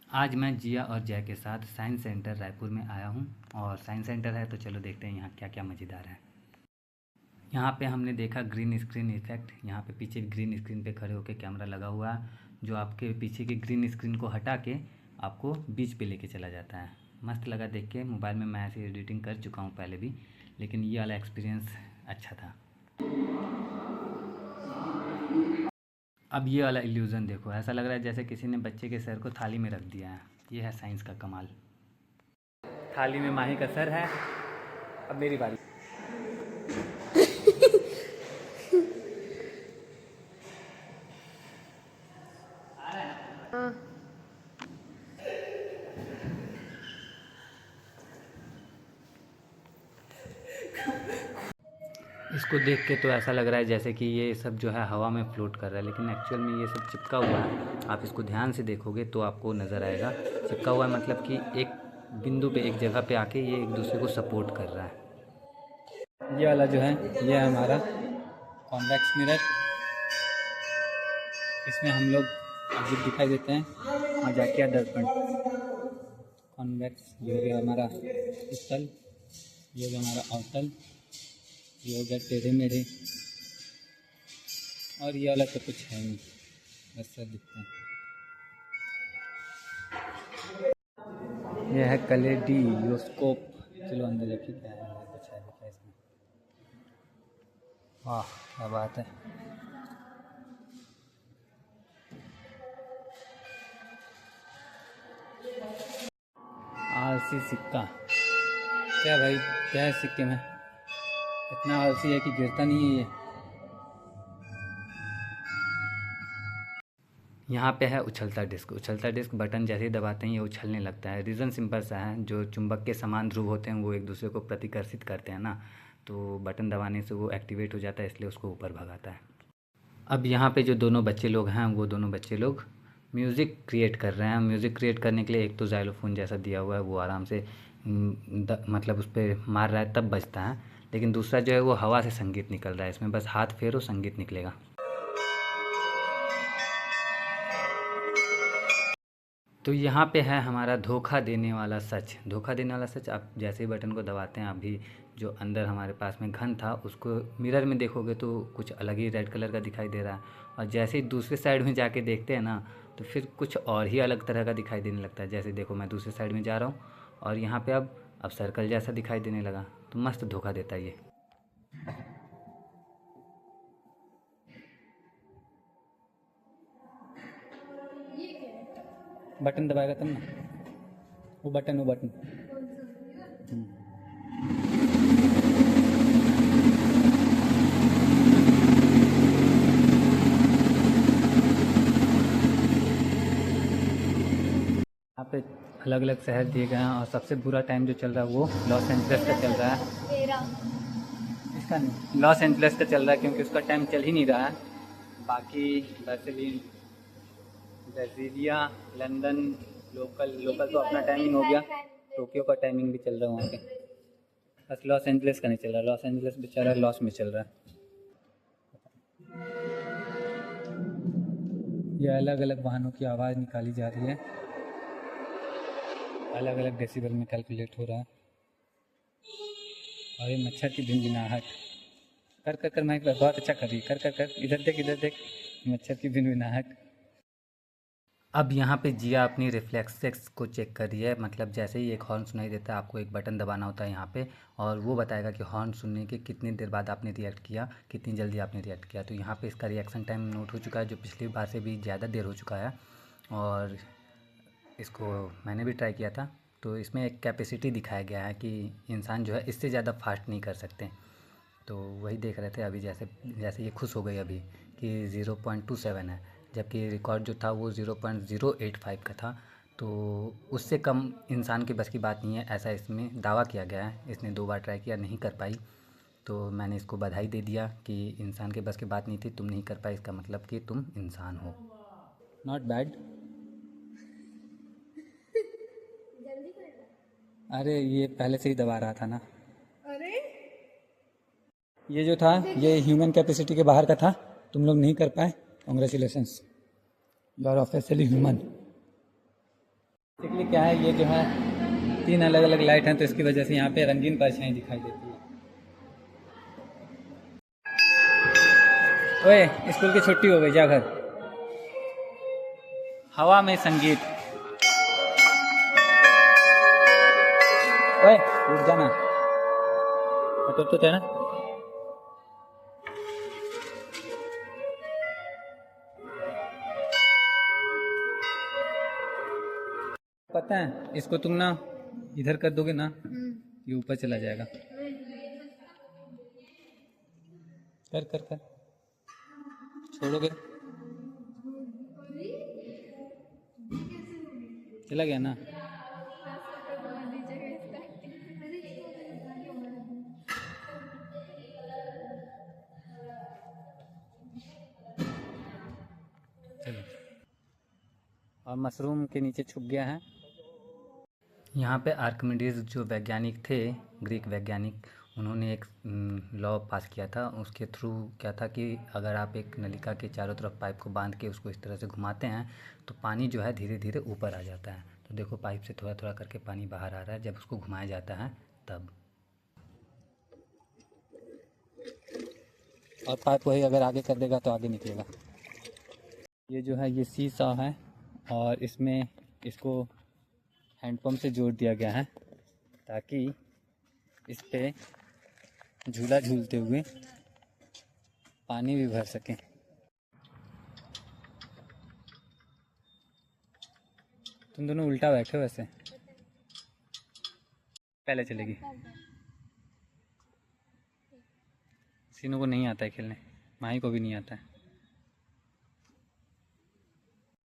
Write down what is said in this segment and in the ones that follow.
आज मैं जिया और जय के साथ साइंस सेंटर रायपुर में आया हूँ और साइंस सेंटर है तो चलो देखते हैं यहाँ क्या क्या मज़ेदार है। यहाँ पे हमने देखा ग्रीन स्क्रीन इफेक्ट। यहाँ पे पीछे ग्रीन स्क्रीन पे खड़े होकर कैमरा लगा हुआ है जो आपके पीछे की ग्रीन स्क्रीन को हटा के आपको बीच पे लेके चला जाता है। मस्त लगा देख के। मोबाइल में मैं ऐसे एडिटिंग कर चुका हूँ पहले भी, लेकिन ये वाला एक्सपीरियंस अच्छा था। अब ये वाला इल्यूज़न देखो, ऐसा लग रहा है जैसे किसी ने बच्चे के सर को थाली में रख दिया है। ये है साइंस का कमाल। थाली में माही का सर है। अब मेरी बारी। हाँ। इसको देख के तो ऐसा लग रहा है जैसे कि ये सब जो है हवा में फ्लोट कर रहा है, लेकिन एक्चुअल में ये सब चिपका हुआ है। आप इसको ध्यान से देखोगे तो आपको नज़र आएगा चिपका हुआ है, मतलब कि एक बिंदु पे, एक जगह पे आके ये एक दूसरे को सपोर्ट कर रहा है। ये वाला जो है ये है हमारा कॉन्वेक्स मिरर। इसमें हम लोग ऑब्जेक्ट दिखाई देते हैं। मजाकिया दर्पण। कॉन्वेक्स ये हो गया हमारा उत्तल, ये हो गया हमारा अवतल, ये हो गया टेढ़े मेढ़े, और ये वाला तो कुछ है नहीं, बस सब दिखता है। यह है कलेडियोस्कोप। चलो अंदर देखिए क्या है, कुछ है क्या इसमें। वाह क्या बात है। आलसी सिक्का। क्या भाई, क्या है सिक्के में? इतना आलसी है कि गिरता नहीं है ये। यहाँ पे है उछलता डिस्क। उछलता डिस्क बटन जैसे ही दबाते हैं ये उछलने लगता है। रीज़न सिंपल सा है, जो चुंबक के समान ध्रुव होते हैं वो एक दूसरे को प्रतिकर्षित करते हैं ना, तो बटन दबाने से वो एक्टिवेट हो जाता है, इसलिए उसको ऊपर भगाता है। अब यहाँ पे जो दोनों बच्चे लोग हैं वो दोनों बच्चे लोग म्यूज़िक क्रिएट कर रहे हैं। म्यूज़िक क्रिएट करने के लिए एक तो ज़ाइलोफ़ोन जैसा दिया हुआ है, वो आराम से मतलब उस पर मार रहा है तब बजता है, लेकिन दूसरा जो है वो हवा से संगीत निकल रहा है। इसमें बस हाथ फेरो संगीत निकलेगा। तो यहाँ पे है हमारा धोखा देने वाला सच। धोखा देने वाला सच, आप जैसे ही बटन को दबाते हैं अभी जो अंदर हमारे पास में घन था उसको मिरर में देखोगे तो कुछ अलग ही रेड कलर का दिखाई दे रहा है, और जैसे ही दूसरे साइड में जाके देखते हैं ना तो फिर कुछ और ही अलग तरह का दिखाई देने लगता है। जैसे देखो मैं दूसरे साइड में जा रहा हूँ और यहाँ पे अब सर्कल जैसा दिखाई देने लगा, तो मस्त धोखा देता है ये। बटन दबाएगा तब ना, वो बटन यहाँ पे अलग अलग शहर दिए गए हैं, और सबसे बुरा टाइम जो चल रहा है वो लॉस एंजल्स का चल रहा है। इसका नहीं, लॉस एंजल्स का चल रहा है क्योंकि उसका टाइम चल ही नहीं रहा है। बाकी बर्लिन, ब्राज़ीलिया, लंदन, लोकल तो अपना टाइमिंग हो गया। टोक्यो का टाइमिंग भी चल रहा है वहाँ पे, बस लॉस एंजल्स का नहीं चल रहा। लॉस एंजल्स बेचारा लॉस में चल रहा है। ये अलग अलग वाहनों की आवाज़ निकाली जा रही है, अलग अलग डेसिबल में कैलकुलेट हो रहा है। और ये मच्छर की भिनभिनाहट कर कर कर मैं बहुत अच्छा कर रही, कर कर कर, इधर देख मच्छर की भिनभिनाहट। अब यहाँ पे जिया अपनी रिफ्लेक्सेस को चेक कर रही है, मतलब जैसे ही एक हॉर्न सुनाई देता है आपको एक बटन दबाना होता है यहाँ पे, और वो बताएगा कि हॉर्न सुनने के कितनी देर बाद आपने रिएक्ट किया, कितनी जल्दी आपने रिएक्ट किया। तो यहाँ पे इसका रिएक्शन टाइम नोट हो चुका है, जो पिछली बार से भी ज़्यादा देर हो चुका है। और इसको मैंने भी ट्राई किया था, तो इसमें एक कैपेसिटी दिखाया गया है कि इंसान जो है इससे ज़्यादा फास्ट नहीं कर सकते। तो वही देख रहे थे अभी, जैसे जैसे ये खुश हो गई अभी कि 0.27 है, जबकि रिकॉर्ड जो था वो 0.085 का था। तो उससे कम इंसान की बस की बात नहीं है, ऐसा इसमें दावा किया गया है। इसने 2 बार ट्राई किया, नहीं कर पाई, तो मैंने इसको बधाई दे दिया कि इंसान के बस की बात नहीं थी, तुम नहीं कर पाई, इसका मतलब कि तुम इंसान हो। Not bad. अरे ये पहले से ही दबा रहा था ना। अरे ये जो था ये ह्यूमन कैपेसिटी के बाहर का था, तुम लोग नहीं कर पाए। Congratulations, you are officially human. Basically क्या है, ये जो है 3 अलग अलग लाइट हैं, तो इसकी वजह से यहाँ पे रंगीन परछाई दिखाई देती है। ओए, स्कूल की छुट्टी हो गई, जा घर। हवा में संगीत। ओए, उठ जाना, तो है ना। पता है, इसको तुम ना इधर कर दोगे ना, ये ऊपर चला जाएगा। कर कर कर, छोड़ोगे, चला गया ना। चलो, और मशरूम के नीचे छुप गया है। यहाँ पे आर्किमिडीज जो वैज्ञानिक थे, ग्रीक वैज्ञानिक, उन्होंने एक लॉ पास किया था। उसके थ्रू क्या था कि अगर आप एक नलिका के चारों तरफ पाइप को बांध के उसको इस तरह से घुमाते हैं तो पानी जो है धीरे धीरे ऊपर आ जाता है। तो देखो, पाइप से थोड़ा थोड़ा करके पानी बाहर आ रहा है जब उसको घुमाया जाता है तब। और पाइप वही अगर आगे कर देगा तो आगे निकलेगा। ये जो है ये सी सॉ है, और इसमें इसको हैंडपम्प से जोड़ दिया गया है ताकि इस पे झूला झूलते हुए पानी भी भर सकें। तुम दोनों उल्टा बैठे हो वैसे, पहले चलेगी। सीनों को नहीं आता है खेलने, माही को भी नहीं आता है।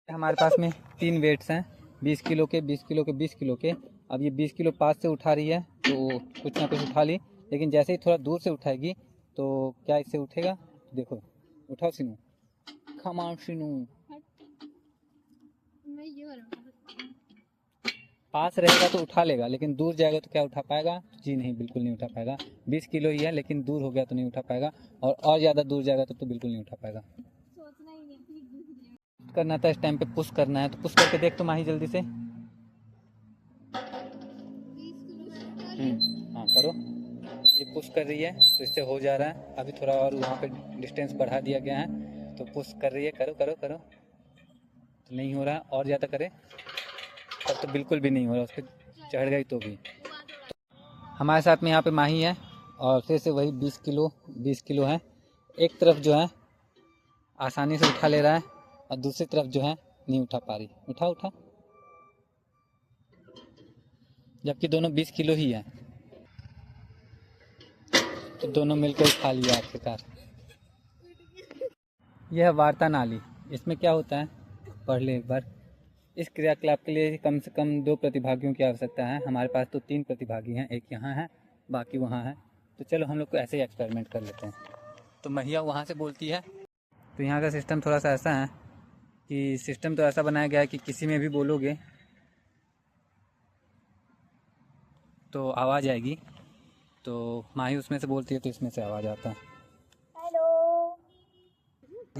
हमारे पास में 3 वेट्स हैं, 20 किलो के, 20 किलो के, 20 किलो के। अब ये 20 किलो पास से उठा रही है तो कुछ ना कुछ उठा ली, लेकिन जैसे ही थोड़ा दूर से उठाएगी तो क्या इससे उठेगा। देखो, उठाओ सीनू, कमान सीनू। पास रहेगा तो उठा लेगा, लेकिन दूर जाएगा तो क्या उठा पाएगा? जी नहीं, बिल्कुल नहीं उठा पाएगा। 20 किलो ही है, लेकिन दूर हो गया तो नहीं उठा पाएगा, और ज़्यादा दूर जाएगा तो बिल्कुल नहीं उठा पाएगा। करना था इस टाइम पे, पुश करना है, तो पुश करके देख तो माही जल्दी से। हाँ करो। ये पुश कर रही है तो इससे हो जा रहा है। अभी थोड़ा और वहाँ पे डिस्टेंस बढ़ा दिया गया है तो पुश कर रही है। करो करो करो, तो नहीं हो रहा, और ज़्यादा करे तब तो बिल्कुल भी नहीं हो रहा, उस पर चढ़ गई तो भी। हमारे साथ में यहाँ पे माही है, और फिर से वही 20 किलो है। एक तरफ जो है आसानी से उठा ले रहा है, और दूसरी तरफ जो है नहीं उठा पा रही। उठा उठा, जबकि दोनों 20 किलो ही है, तो दोनों मिलकर उठा लिया आखिरकार। यह है वार्ता नाली। इसमें क्या होता है, पढ़ ले एक बार। इस क्रियाकलाप के लिए कम से कम 2 प्रतिभागियों की आवश्यकता है। हमारे पास तो 3 प्रतिभागी हैं, एक यहाँ है, बाकी वहाँ है। तो चलो हम लोग को ऐसे ही एक्सपेरिमेंट कर लेते हैं। तो महिया वहाँ से बोलती है। तो यहाँ का सिस्टम थोड़ा सा ऐसा है कि सिस्टम तो ऐसा बनाया गया है कि किसी में भी बोलोगे तो आवाज़ आएगी। तो माही उसमें से बोलती है तो इसमें से आवाज़ आता है। हेलो।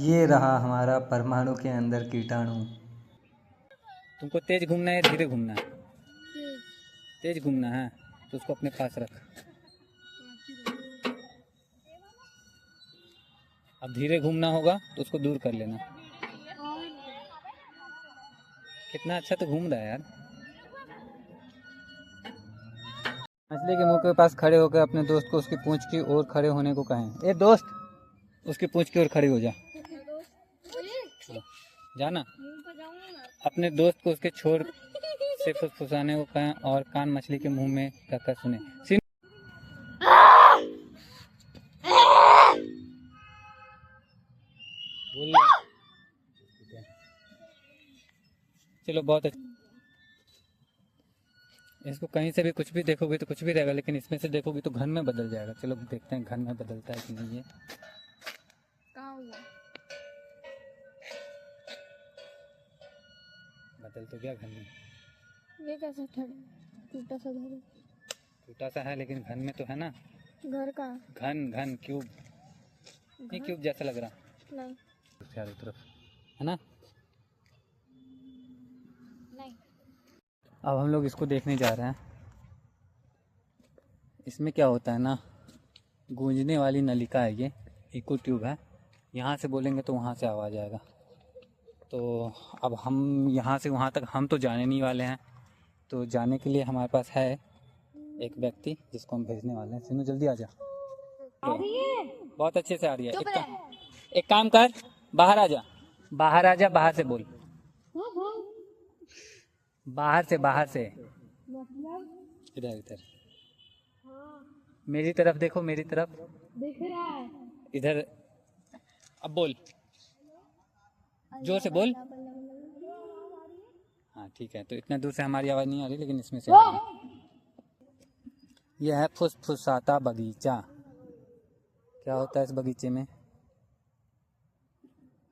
ये रहा हमारा परमाणु के अंदर कीटाणु। तुमको तेज घूमना है, धीरे घूमना है? तेज घूमना है तो उसको अपने पास रख। अब धीरे घूमना होगा तो उसको दूर कर लेना। कितना अच्छा तो घूम रहा है यार। मछली के मुंह के पास खड़े होकर अपने दोस्त को उसकी पूंछ की ओर खड़े होने को कहें। ए दोस्त, उसकी पूंछ की ओर खड़ी हो जा। जाना, अपने दोस्त को उसके छोर से फुसफुसाने को कहें और कान मछली के मुंह में रखकर सुने। चलो बहुत अच्छा। इसको कहीं से भी कुछ भी देखोगे तो कुछ भी रहेगा, लेकिन इसमें से देखोगे तो घन में बदल जाएगा। चलो देखते हैं घन में बदलता है कि नहीं। ये कहाँ हुआ? बदल तो गया घन में। ये कैसा टूटा सा घर है? टूटा सा है लेकिन घन में तो है ना। घर का घन, घन क्यूब नहीं, क्यूब जैसा लग रहा नहीं, चारों तरफ है ना। नहीं। अब हम लोग इसको देखने जा रहे हैं। इसमें क्या होता है ना, गूंजने वाली नलिका है ये, इको ट्यूब है। यहाँ से बोलेंगे तो वहाँ से आवाज़ आएगा। तो अब हम यहाँ से वहाँ तक हम तो जाने नहीं वाले हैं, तो जाने के लिए हमारे पास है एक व्यक्ति जिसको हम भेजने वाले हैं। सीनू जल्दी आ जा। आ रही है? बहुत अच्छे से आ रही है। एक काम कर, बाहर आ जा, बाहर आ जा, बाहर से बोल, बाहर से मतलब इधर इधर मेरी तरफ देखो, मेरी तरफ दिख रहा है इधर। अब बोल, जोर से बोल। हाँ ठीक है, तो इतना दूर से हमारी आवाज़ नहीं आ रही, लेकिन इसमें से आ रही है। यह है फुसफुसाता बगीचा। क्या होता है इस बगीचे में?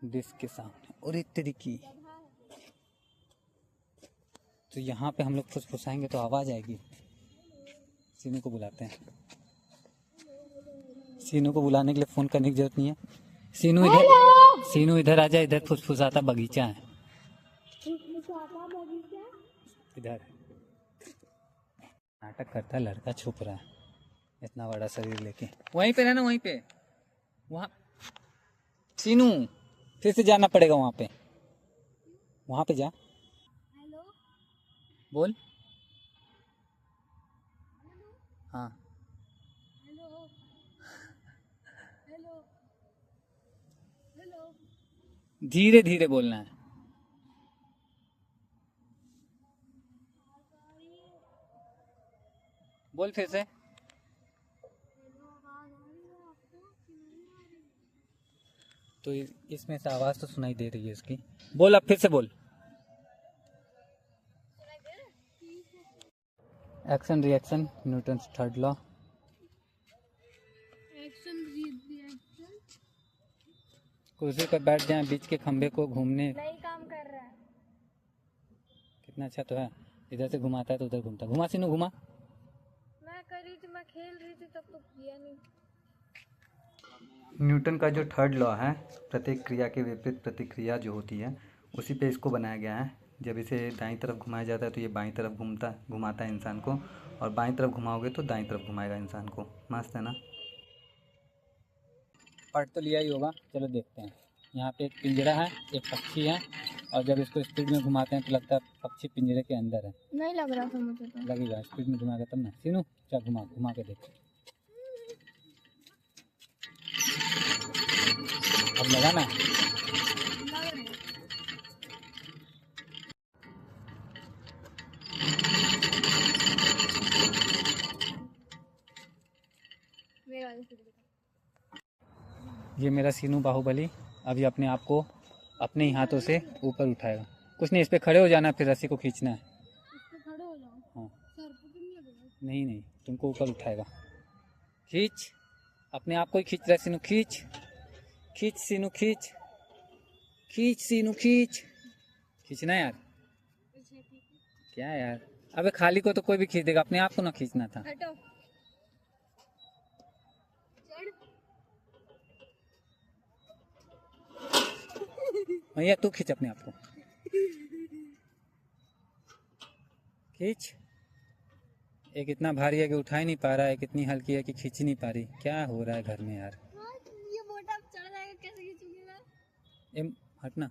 डिस्क के सामने और एक तरीकी, तो यहाँ पे हम लोग फुसफुसाएंगे तो आवाज़ आएगी। सीनू को बुलाते हैं। सीनू को बुलाने के लिए फ़ोन करने की जरूरत नहीं है। सीनू इधर, सीनू इधर आ जा, इधर फुसफुसाता बगीचा है, इधर। नाटक करता है लड़का, छुप रहा है इतना बड़ा शरीर लेके। वहीं पे रहना, वहीं पे, वहाँ। सीनू फिर से जाना पड़ेगा वहाँ पे, वहाँ पे जा। बोल। हाँ धीरे धीरे बोलना है। बोल फिर से। तो इसमें से आवाज़ तो सुनाई दे रही है इसकी। बोल, अब फिर से बोल। Action reaction, Newton's third law. Action reaction. कुर्सी पर बैठ जाए, बीच के खंभे को घूमने। नहीं काम कर रहा है। कितना अच्छा तो है, इधर से घुमाता है तो उधर घूमता। घुमा सीनू, घुमा। मैं कर रही थी, मैं खेल रही थी, तब तो किया नहीं। न्यूटन का जो थर्ड लॉ है, प्रत्येक क्रिया के विपरीत प्रतिक्रिया जो होती है, उसी पे इसको बनाया गया है। जब इसे दाईं तरफ घुमाया जाता है तो ये बाईं तरफ घुमाता है इंसान को, और बाईं तरफ घुमाओगे तो दाईं तरफ घुमाएगा इंसान को। मस्त है ना? पढ़ तो लिया ही होगा, चलो देखते हैं। यहाँ पे एक पिंजरा है, एक पक्षी है, और जब इसको स्पीड में घुमाते हैं तो लगता है पक्षी पिंजरे के अंदर है। नहीं लग रहा था मुझे तो। लगेगा, स्पीड में घुमाएगा तब ना। सीनू चल, घुमा घुमा के देख। अब लगा ना? ये मेरा सीनू बाहुबली अभी अपने आप को अपने ही हाथों से ऊपर उठाएगा। कुछ नहीं, इस पे खड़े हो जाना, फिर रस्सी को खींचना है। खड़े हो जाओ। हाँ, सर पे तो नहीं लगेगा। नहीं नहीं, तुमको ऊपर उठाएगा। खींच, अपने आप को ही खींच रहा है सीनू। खींच खींच सीनू, खींच खींच सीनू, खींच। खींचना यार, क्या यार? अबे खाली को तो कोई भी खींच देगा, अपने आप को ना खींचना था। हटो। भैया तू खींच अपने आप को, खींच। एक इतना भारी है कि उठा ही नहीं पा रहा है, एक इतनी हल्की है कि खींच नहीं पा रही। क्या हो रहा है घर में यार? ये मोटा चढ़ जाएगा, कैसे खींचूंगी मैं? हटना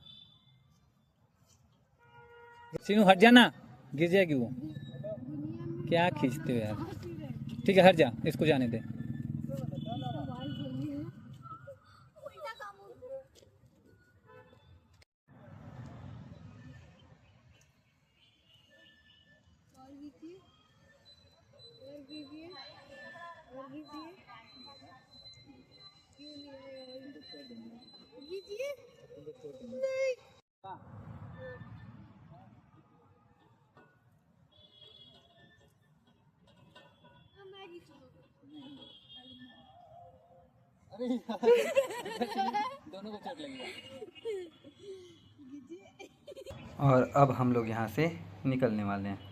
सीनू, हट जाना, गिर जाएगी वो। क्या खींचते हो यार? ठीक है, हट जा, इसको जाने दे। दोनों को चोट लगेगा। और अब हम लोग यहाँ से निकलने वाले हैं।